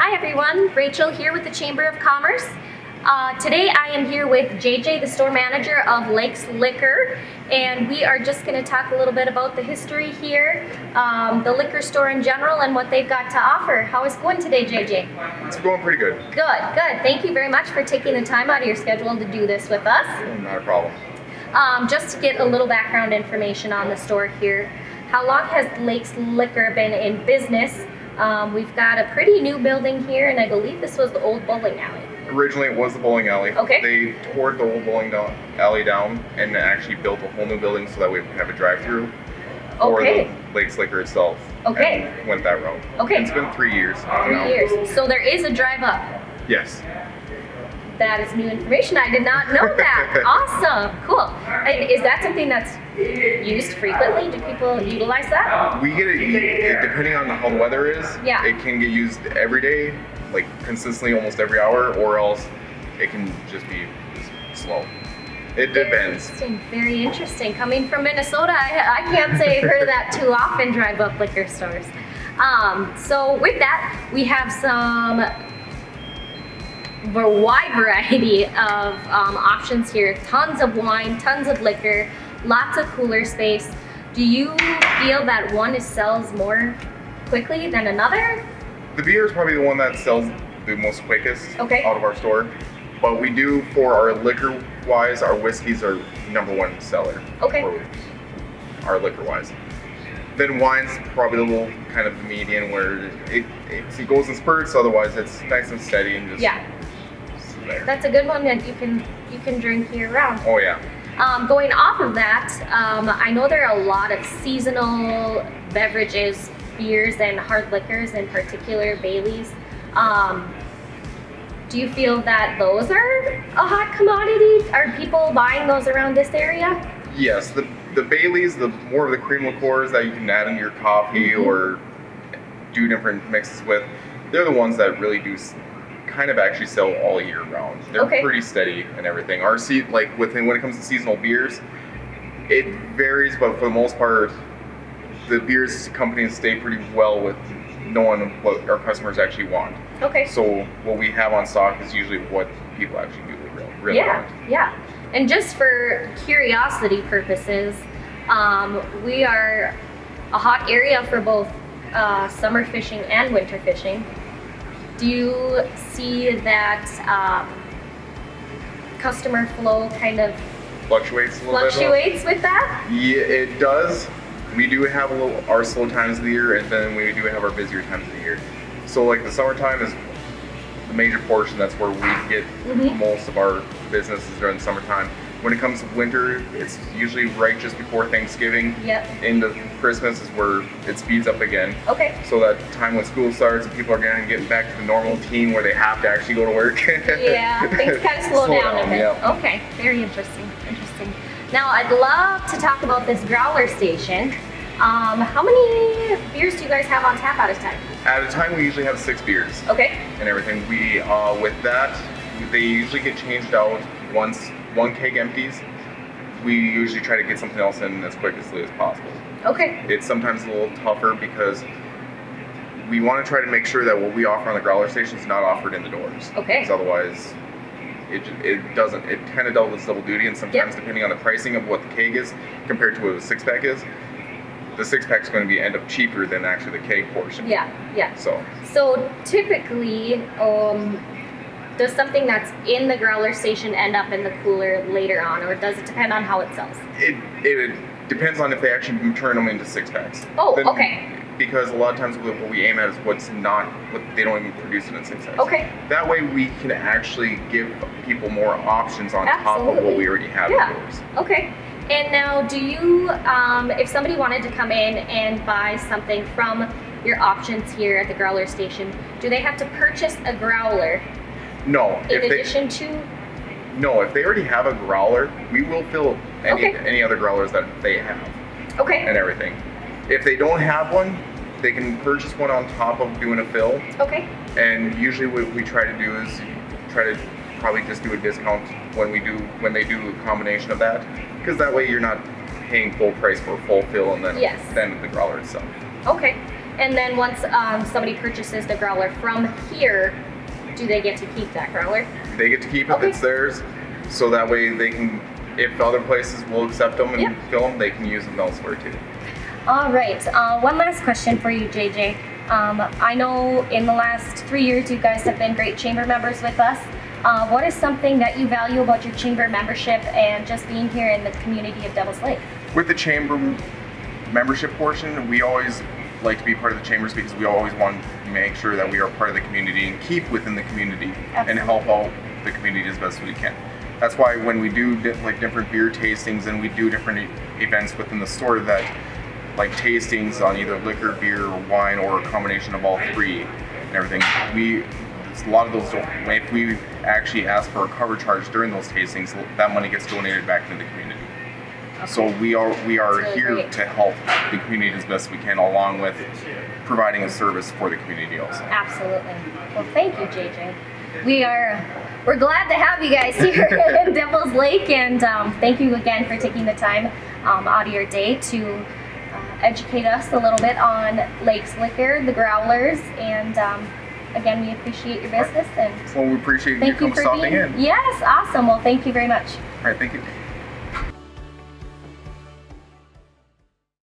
Hi everyone, Rachel here with the Chamber of Commerce. Today I am here with JJ, the store manager of Lakes Liquor, and we are just going to talk a little bit about the history here, the liquor store in general, and what they've got to offer. How is it going today, JJ? It's going pretty good. Good, good. Thank you very much for taking the time out of your schedule to do this with us. Not a problem. Just to get a little background information on the store here, how long has Lakes Liquor been in business? We've got a pretty new building here, and I believe this was the old bowling alley. Originally, it was the bowling alley. Okay. They tore the old bowling alley down and actually built a whole new building so that we could have a drive-through for Okay. the Lakes Liquor itself. Okay. And went that route. Okay. It's been 3 years. 3 years. So there is a drive up. Yes. That is new information. I did not know that. Awesome. Cool. And is that something that's used frequently? Do people utilize that? We get it depending on how the weather is. Yeah. It can get used every day, like consistently almost every hour, or else it can just be slow. It depends. Very interesting. Coming from Minnesota, I can't say I've heard of that too often, drive up liquor stores. So with that, we have some wide variety of options here. Tons of wine, tons of liquor, lots of cooler space. Do you feel that one sells more quickly than another? The beer is probably the one that sells the most quickest Okay. out of our store. But we do, for our liquor wise, our whiskeys are #1 seller. Okay. For our liquor wise. Then wine's probably a little kind of the median where it goes in spurts, otherwise it's nice and steady and just there. That's a good one that you can drink year round. Oh yeah. Going off of that, I know there are a lot of seasonal beverages, beers and hard liquors, in particular Baileys. Do you feel that those are a hot commodity? Are people buying those around this area? Yes, the Baileys, the more of the cream liqueurs that you can add into your coffee or do different mixes with, they're the ones that really do kind of actually sell all year round. They're Okay. pretty steady and everything. Our when it comes to seasonal beers, it varies, but for the most part, the beers companies stay pretty well with knowing what our customers actually want. Okay. So what we have on stock is usually what people actually do really Yeah, want. yeah. And just for curiosity purposes, we are a hot area for both summer fishing and winter fishing. Do you see that customer flow kind of Fluctuates a little bit. fluctuates with that? Yeah, it does. We do have our slow times of the year, and then we do have our busier times of the year. So like the summertime is the major portion. That's where we get most of our businesses during the summertime. When it comes to winter, it's usually right just before Thanksgiving. Yep. Into Christmas is where it speeds up again. Okay. So that time when school starts and people are getting back to the normal routine where they have to actually go to work. Yeah, things kind of slow down a bit. Yeah. Okay, very interesting. Interesting. Now, I'd love to talk about this growler station. How many beers do you guys have on tap at a time? At a time, we usually have 6 beers. Okay. And everything. We with that, they usually get changed out once one keg empties. We usually try to get something else in as quickly as possible. Okay. It's sometimes a little tougher because we want to try to make sure that what we offer on the growler station is not offered in the doors. Okay. Because otherwise, it doesn't. It kind of does double duty, and sometimes depending on the pricing of what the keg is compared to what a 6-pack is, the 6-pack is going to end up cheaper than actually the keg portion. Yeah, yeah. So Typically, does something that's in the growler station end up in the cooler later on, or does it depend on how it sells? it depends on if they actually turn them into 6-packs. Oh, Then- okay. Because a lot of times what we aim at is what they don't even produce it in 6-packs. Okay. That way we can actually give people more options on top of what we already have Yeah. indoors. Okay. And now, do you, if somebody wanted to come in and buy something from your options here at the growler station, do they have to purchase a growler No, in addition to? No, if they already have a growler, we will fill Okay. any other growlers that they have Okay. and everything. If they don't have one, they can purchase one on top of doing a fill. Okay. And usually what we try to do is try to probably just do a discount when they do a combination of that, because that way you're not paying full price for a full fill and then Yes. then the growler itself. Okay. And then once somebody purchases the growler from here, do they get to keep that growler? They get to keep it, Okay. it's theirs. So that way they can, if other places will accept them and Yep. fill them, they can use them elsewhere too. All right. One last question for you, JJ. I know in the last 3 years you guys have been great chamber members with us. What is something that you value about your chamber membership and just being here in the community of Devils Lake? With the chamber membership portion, we always like to be part of the chambers because we always want to make sure that we are part of the community and keep within the community and help out the community as best we can. That's why when we do like different beer tastings and we do different events within the store that like tastings on either liquor, beer, or wine, or a combination of all three and everything, a lot of those don't, if we actually ask for a cover charge during those tastings, that money gets donated back into the community. So we are really here great. to help the community as best we can, along with providing a service for the community also. Absolutely. Well, thank you, JJ. We're glad to have you guys here in Devils Lake, and thank you again for taking the time out of your day to educate us a little bit on Lakes Liquor, the Growlers, and again, we appreciate your business and Well, we appreciate you thank you for stopping being. in. Yes, awesome. Well, thank you very much. All right, thank you.